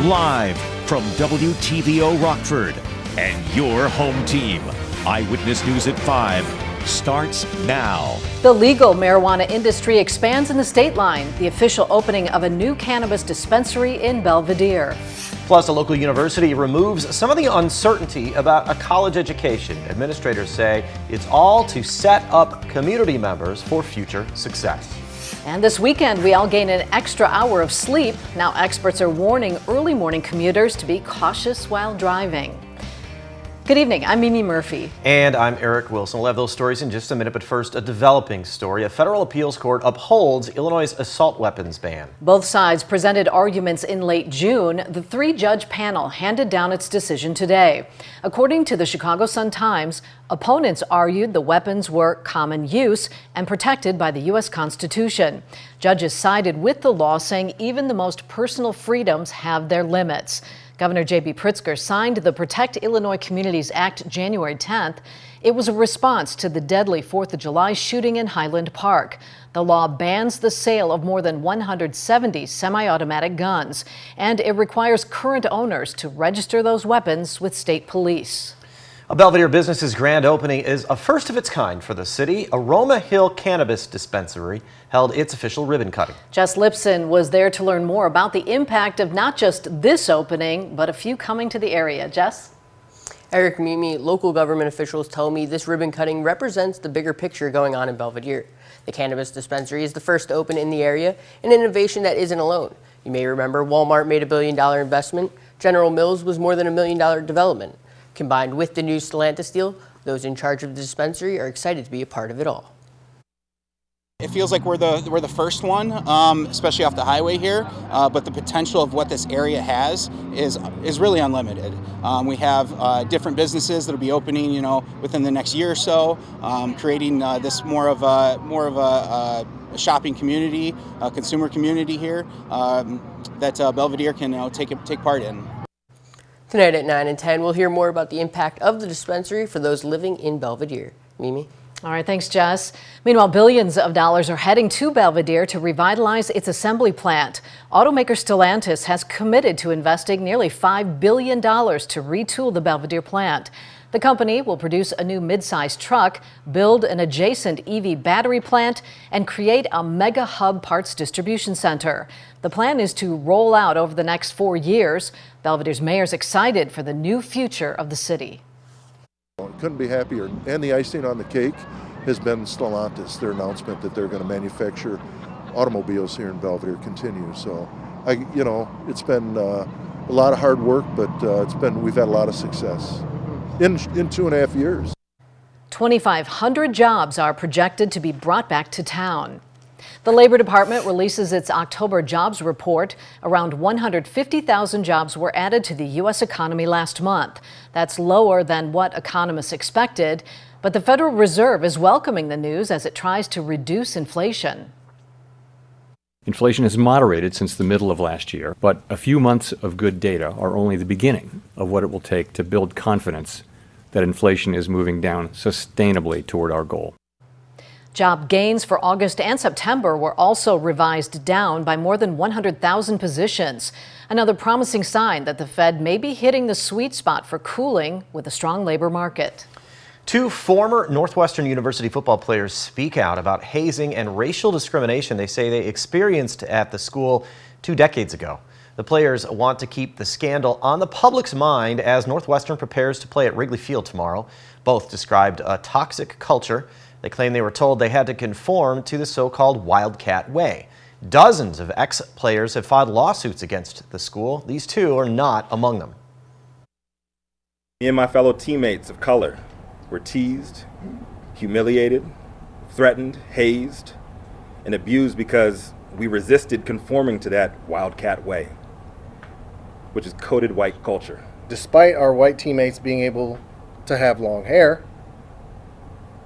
live from WTVO Rockford and your home team. Eyewitness News at 5 starts now. The legal marijuana industry expands in the state line. The official opening of a new cannabis dispensary in Belvidere. Plus, a local university removes some of the uncertainty about a college education. Administrators say it's all to set up community members for future success. And this weekend, we all gain an extra hour of sleep. Now experts are warning early morning commuters to be cautious while driving. Good evening, I'm Mimi Murphy. And I'm Eric Wilson. We'll have those stories in just a minute, but first, a developing story. A federal appeals court upholds Illinois' assault weapons ban. Both sides presented arguments in late June. The three-judge panel handed down its decision today. According to the Chicago Sun-Times, opponents argued the weapons were common use and protected by the U.S. Constitution. Judges sided with the law, saying even the most personal freedoms have their limits. Governor J.B. Pritzker signed the Protect Illinois Communities Act January 10th. It was a response to the deadly 4th of July shooting in Highland Park. The law bans the sale of more than 170 semi-automatic guns, and it requires current owners to register those weapons with state police. A Belvidere business's grand opening is a first of its kind for the city. Aroma Hill Cannabis dispensary held its official ribbon cutting. Jess Lipson was there to learn more about the impact of not just this opening, but a few coming to the area. Jess? Eric, Mimi, local government officials tell me this ribbon cutting represents the bigger picture going on in Belvidere. The cannabis dispensary is the first to open in the area, an innovation that isn't alone. You may remember Walmart made a $1 billion investment. General Mills was more than $1 million development. Combined with the new Stellantis deal, those in charge of the dispensary are excited to be a part of it all. It feels like we're the first one, especially off the highway here. But the potential of what this area has is really unlimited. We have different businesses that'll be opening, within the next year or so, creating this more of a shopping community, a consumer community here that Belvidere can take part in. Tonight at 9 and 10, we'll hear more about the impact of the dispensary for those living in Belvidere. Mimi? All right, thanks, Jess. Meanwhile, billions of dollars are heading to Belvidere to revitalize its assembly plant. Automaker Stellantis has committed to investing nearly $5 billion to retool the Belvidere plant. The company will produce a new mid-sized truck, build an adjacent EV battery plant, and create a mega hub parts distribution center. The plan is to roll out over the next 4 years. Belvidere's mayor is excited for the new future of the city. Couldn't be happier. And the icing on the cake has been Stellantis. Their announcement that they're going to manufacture automobiles here in Belvidere continues. So, it's been a lot of hard work, but we've had a lot of success in 2.5 years. 2,500 jobs are projected to be brought back to town. The Labor Department releases its October jobs report. Around 150,000 jobs were added to the U.S. economy last month. That's lower than what economists expected, but the Federal Reserve is welcoming the news as it tries to reduce inflation. Inflation has moderated since the middle of last year, but a few months of good data are only the beginning of what it will take to build confidence that inflation is moving down sustainably toward our goal. Job gains for August and September were also revised down by more than 100,000 positions. Another promising sign that the Fed may be hitting the sweet spot for cooling with a strong labor market. Two former Northwestern University football players speak out about hazing and racial discrimination they say they experienced at the school 2 decades ago. The players want to keep the scandal on the public's mind as Northwestern prepares to play at Wrigley Field tomorrow. Both described a toxic culture. They claim they were told they had to conform to the so-called Wildcat way. Dozens of ex-players have filed lawsuits against the school. These two are not among them. Me and my fellow teammates of color were teased, humiliated, threatened, hazed, and abused because we resisted conforming to that Wildcat way, which is coded white culture. Despite our white teammates being able to have long hair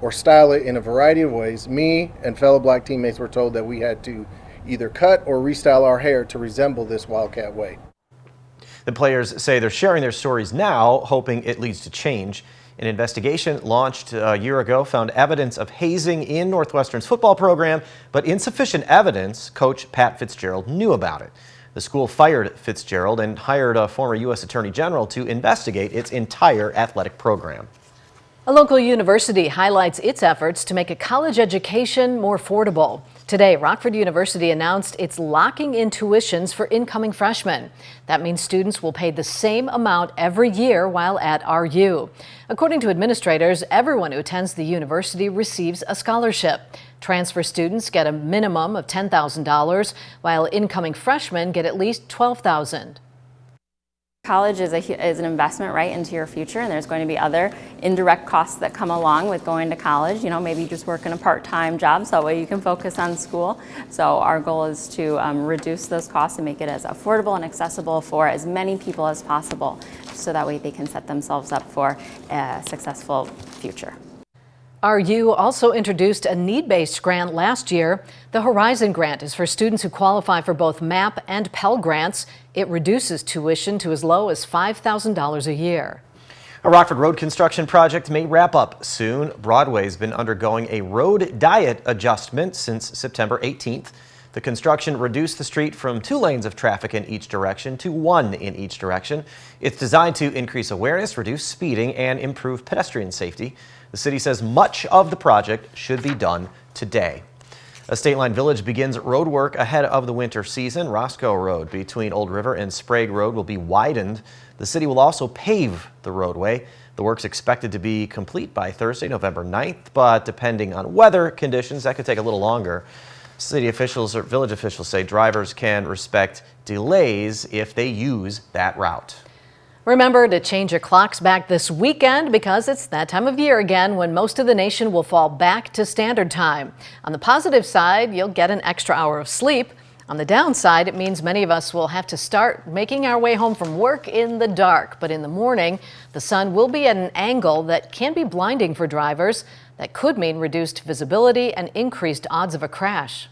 or style it in a variety of ways, me and fellow black teammates were told that we had to either cut or restyle our hair to resemble this Wildcat way. The players say they're sharing their stories now, hoping it leads to change. An investigation launched a year ago found evidence of hazing in Northwestern's football program, but insufficient evidence. Coach Pat Fitzgerald knew about it. The school fired Fitzgerald and hired a former U.S. Attorney General to investigate its entire athletic program. A local university highlights its efforts to make a college education more affordable. Today, Rockford University announced it's locking in tuitions for incoming freshmen. That means students will pay the same amount every year while at RU. According to administrators, everyone who attends the university receives a scholarship. Transfer students get a minimum of $10,000, while incoming freshmen get at least $12,000. College is an investment right into your future, and there's going to be other indirect costs that come along with going to college. You know, maybe you just work in a part-time job so that way you can focus on school. So our goal is to reduce those costs and make it as affordable and accessible for as many people as possible, so that way they can set themselves up for a successful future. RU also introduced a need-based grant last year. The Horizon Grant is for students who qualify for both MAP and Pell Grants. It reduces tuition to as low as $5,000 a year. A Rockford road construction project may wrap up soon. Broadway's been undergoing a road diet adjustment since September 18th. The construction reduced the street from 2 lanes of traffic in each direction to 1 in each direction. It's designed to increase awareness, reduce speeding, and improve pedestrian safety. The city says much of the project should be done today. A State Line Village begins road work ahead of the winter season. Roscoe Road between Old River and Sprague Road will be widened. The city will also pave the roadway. The work's expected to be complete by Thursday, November 9th, but depending on weather conditions, that could take a little longer. City officials or village officials say drivers can respect delays if they use that route. Remember to change your clocks back this weekend because it's that time of year again when most of the nation will fall back to standard time. On the positive side, you'll get an extra hour of sleep. On the downside, it means many of us will have to start making our way home from work in the dark. But in the morning, the sun will be at an angle that can be blinding for drivers. That could mean reduced visibility and increased odds of a crash.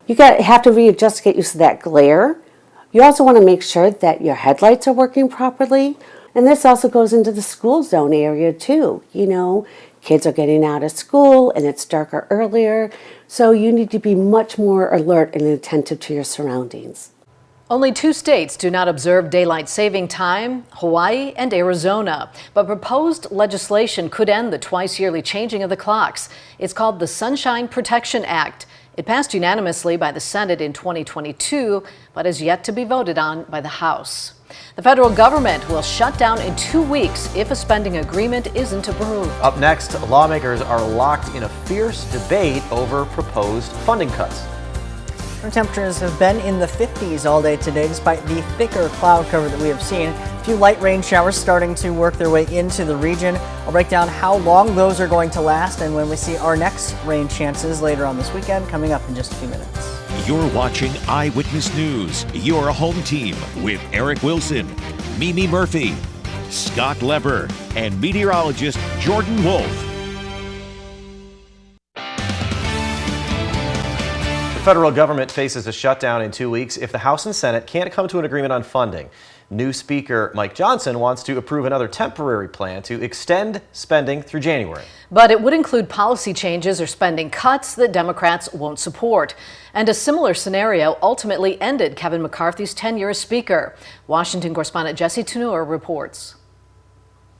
You have to readjust to get used to that glare. You also want to make sure that your headlights are working properly. And this also goes into the school zone area too. You know, kids are getting out of school and it's darker earlier. So you need to be much more alert and attentive to your surroundings. Only 2 states do not observe daylight saving time, Hawaii and Arizona. But proposed legislation could end the twice-yearly changing of the clocks. It's called the Sunshine Protection Act. It passed unanimously by the Senate in 2022, but is yet to be voted on by the House. The federal government will shut down in 2 weeks if a spending agreement isn't approved. Up next, lawmakers are locked in a fierce debate over proposed funding cuts. Our temperatures have been in the 50s all day today, despite the thicker cloud cover that we have seen. A few light rain showers starting to work their way into the region. I'll break down how long those are going to last and when we see our next rain chances later on this weekend, coming up in just a few minutes. You're watching Eyewitness News, your home team with Eric Wilson, Mimi Murphy, Scott Leber, and meteorologist Jordan Wolf. The federal government faces a shutdown in 2 weeks if the House and Senate can't come to an agreement on funding. New Speaker Mike Johnson wants to approve another temporary plan to extend spending through January. But it would include policy changes or spending cuts that Democrats won't support. And a similar scenario ultimately ended Kevin McCarthy's tenure as Speaker. Washington correspondent Jesse Tunur reports.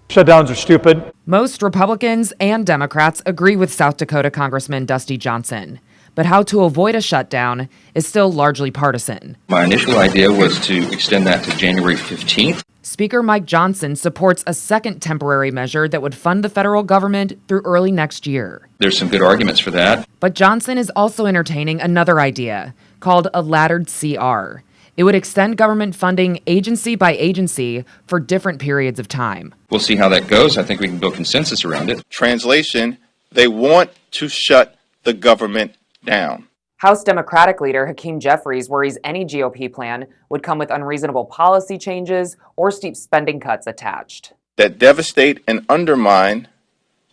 Shutdowns are stupid. Most Republicans and Democrats agree with South Dakota Congressman Dusty Johnson. But how to avoid a shutdown is still largely partisan. My initial idea was to extend that to January 15th. Speaker Mike Johnson supports a second temporary measure that would fund the federal government through early next year. There's some good arguments for that. But Johnson is also entertaining another idea called a laddered CR. It would extend government funding agency by agency for different periods of time. We'll see how that goes. I think we can build consensus around it. Translation, they want to shut the government down. House Democratic leader Hakeem Jeffries worries any GOP plan would come with unreasonable policy changes or steep spending cuts attached that devastate and undermine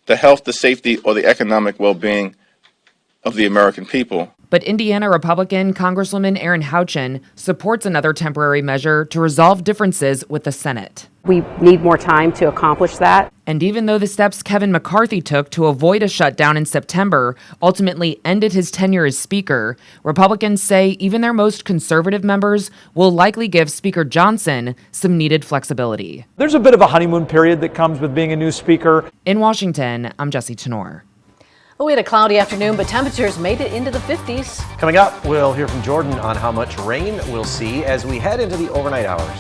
the health, the safety, or the economic well-being of the American people. But Indiana Republican Congresswoman Erin Houchin supports another temporary measure to resolve differences with the Senate. We need more time to accomplish that. And even though the steps Kevin McCarthy took to avoid a shutdown in September ultimately ended his tenure as Speaker, Republicans say even their most conservative members will likely give Speaker Johnson some needed flexibility. There's a bit of a honeymoon period that comes with being a new speaker. In Washington, I'm Jessie Tenor. Well, we had a cloudy afternoon, but temperatures made it into the 50s. Coming up, we'll hear from Jordan on how much rain we'll see as we head into the overnight hours.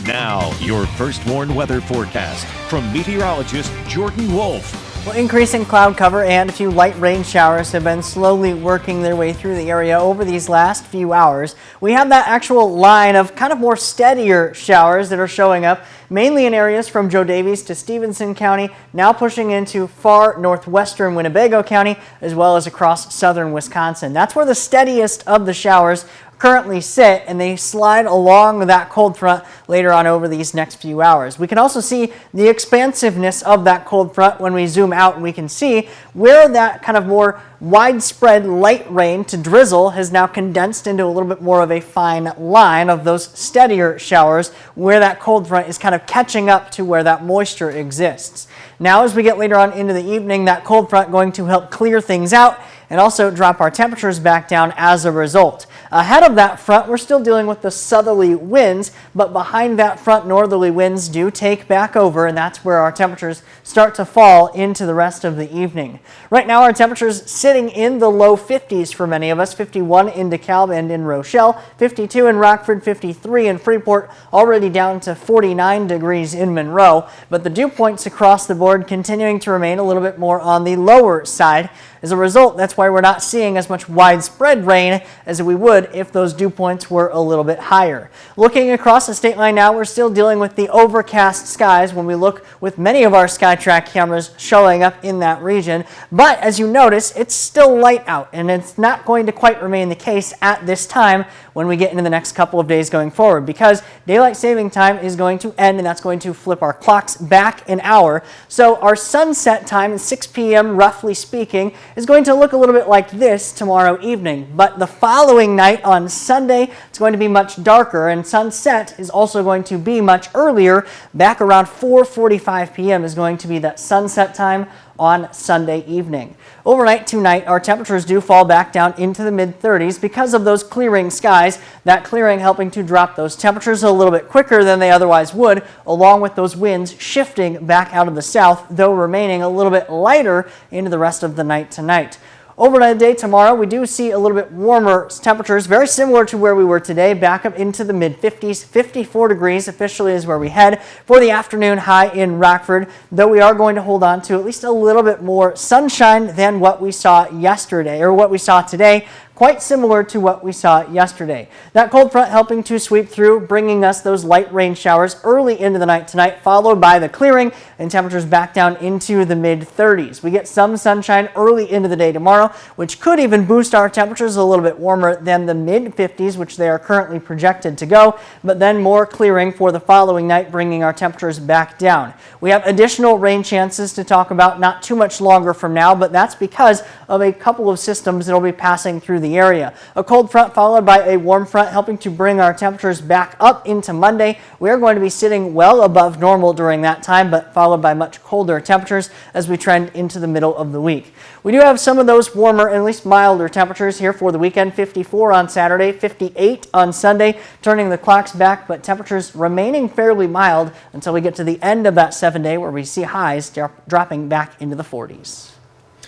Now, your first warned weather forecast from meteorologist Jordan Wolf. Well, increasing cloud cover and a few light rain showers have been slowly working their way through the area over these last few hours. We have that actual line of kind of more steadier showers that are showing up, mainly in areas from Joe Davies to Stevenson County, now pushing into far northwestern Winnebago County, as well as across southern Wisconsin. That's where the steadiest of the showers currently sit, and they slide along that cold front later on over these next few hours. We can also see the expansiveness of that cold front when we zoom out, and we can see where that kind of more widespread light rain to drizzle has now condensed into a little bit more of a fine line of those steadier showers where that cold front is kind of catching up to where that moisture exists. Now, as we get later on into the evening, that cold front going to help clear things out and also drop our temperatures back down as a result. Ahead of that front, we're still dealing with the southerly winds, but behind that front, northerly winds do take back over, and that's where our temperatures start to fall into the rest of the evening. Right now, our temperatures sitting in the low 50s for many of us, 51 in DeKalb and in Rochelle, 52 in Rockford, 53 in Freeport, already down to 49 degrees in Monroe, but the dew points across the board continuing to remain a little bit more on the lower side. As a result, that's why we're not seeing as much widespread rain as we would if those dew points were a little bit higher. Looking across the state line now, we're still dealing with the overcast skies when we look with many of our SkyTrack cameras showing up in that region. But as you notice, it's still light out, and it's not going to quite remain the case at this time when we get into the next couple of days going forward, because daylight saving time is going to end, and that's going to flip our clocks back an hour. So our sunset time at 6 p.m. roughly speaking is going to look a little bit like this tomorrow evening. But the following night on Sunday, it's going to be much darker, and sunset is also going to be much earlier. Back around 4:45 p.m. is going to be that sunset time on Sunday evening. Overnight tonight, our temperatures do fall back down into the mid-30s because of those clearing skies. That clearing helping to drop those temperatures a little bit quicker than they otherwise would, along with those winds shifting back out of the south, though remaining a little bit lighter into the rest of the night tonight. Overnight day tomorrow, we do see a little bit warmer temperatures, very similar to where we were today, back up into the mid-50s. 54 degrees officially is where we head for the afternoon high in Rockford, though we are going to hold on to at least a little bit more sunshine than what we saw yesterday, or what we saw today. Quite similar to what we saw yesterday. That cold front helping to sweep through, bringing us those light rain showers early into the night tonight, followed by the clearing and temperatures back down into the mid-30s. We get some sunshine early into the day tomorrow, which could even boost our temperatures a little bit warmer than the mid-50s, which they are currently projected to go, but then more clearing for the following night, bringing our temperatures back down. We have additional rain chances to talk about not too much longer from now, but that's because of a couple of systems that will be passing through the area. A cold front followed by a warm front helping to bring our temperatures back up into Monday. We are going to be sitting well above normal during that time, but followed by much colder temperatures as we trend into the middle of the week. We do have some of those warmer, at least milder temperatures here for the weekend. 54 on Saturday, 58 on Sunday, turning the clocks back, but temperatures remaining fairly mild until we get to the end of that 7-day where we see highs dropping back into the 40s.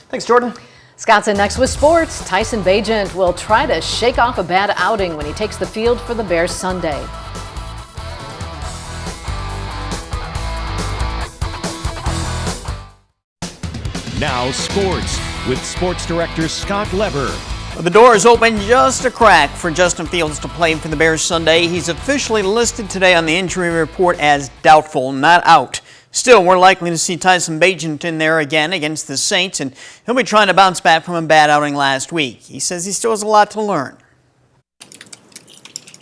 Thanks, Jordan. Scott's in next with sports. Tyson Bagent will try to shake off a bad outing when he takes the field for the Bears Sunday. Now sports with sports director Scott Lever. The door is open just a crack for Justin Fields to play for the Bears Sunday. He's officially listed today on the injury report as doubtful, not out. Still, we're likely to see Tyson Bagent in there again against the Saints, and he'll be trying to bounce back from a bad outing last week. He says he still has a lot to learn.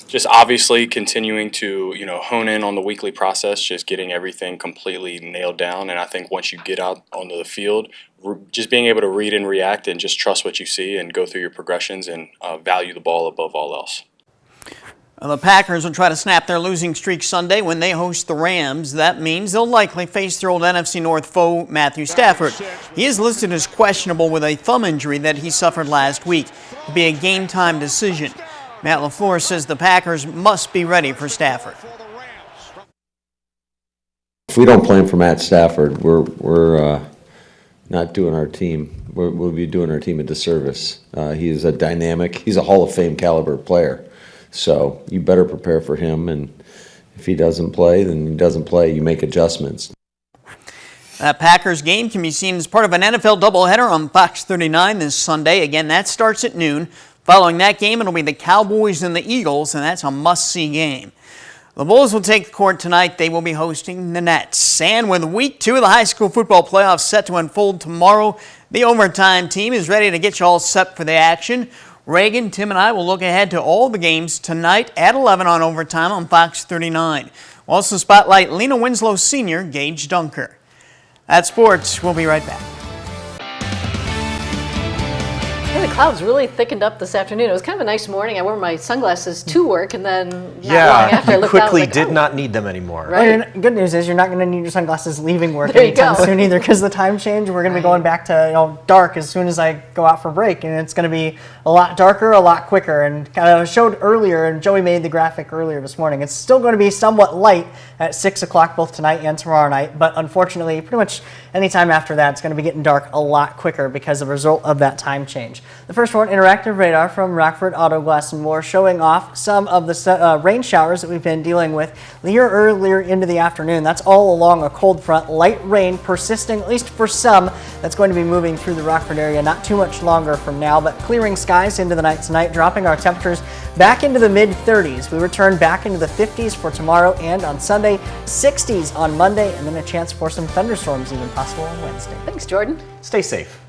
Just obviously continuing to, hone in on the weekly process, just getting everything completely nailed down. And I think once you get out onto the field, just being able to read and react and just trust what you see and go through your progressions and value the ball above all else. The Packers will try to snap their losing streak Sunday when they host the Rams. That means they'll likely face their old NFC North foe, Matthew Stafford. He is listed as questionable with a thumb injury that he suffered last week. It'll be a game-time decision. Matt LaFleur says the Packers must be ready for Stafford. If we don't play him for Matt Stafford, we're not doing our team. We'll be doing our team a disservice. He's a Hall of Fame caliber player. So you better prepare for him, and if he doesn't play, then he doesn't play. You make adjustments. That Packers game can be seen as part of an NFL doubleheader on Fox 39 this Sunday. Again, that starts at noon. Following that game, it'll be the Cowboys and the Eagles, and that's a must-see game. The Bulls will take the court tonight. They will be hosting the Nets. And with week 2 of the high school football playoffs set to unfold tomorrow, the overtime team is ready to get you all set for the action. Reagan, Tim, and I will look ahead to all the games tonight at 11 on Overtime on Fox 39. We'll also spotlight Lena Winslow Sr., Gage Dunker. That's sports. We'll be right back. Yeah, the clouds really thickened up this afternoon. It was kind of a nice morning. I wore my sunglasses to work, and then not long after I looked out, quickly like, did not need them anymore. Right. Well, good news is you're not going to need your sunglasses leaving work There you anytime go. soon either, because the time change, we're going to be going back to dark as soon as I go out for break, and it's going to be a lot darker, a lot quicker. And kind of showed earlier, and Joey made the graphic earlier this morning, it's still going to be somewhat light at 6 o'clock both tonight and tomorrow night, but unfortunately, pretty much anytime after that, it's going to be getting dark a lot quicker because of the result of that time change. The first one, interactive radar from Rockford Auto Glass and More, showing off some of the rain showers that we've been dealing with here earlier into the afternoon. That's all along a cold front. Light rain persisting, at least for some. That's going to be moving through the Rockford area not too much longer from now, but clearing skies into the night tonight, dropping our temperatures back into the mid-30s. We return back into the 50s for tomorrow and on Sunday, 60s on Monday, and then a chance for some thunderstorms even possible on Wednesday. Thanks, Jordan. Stay safe.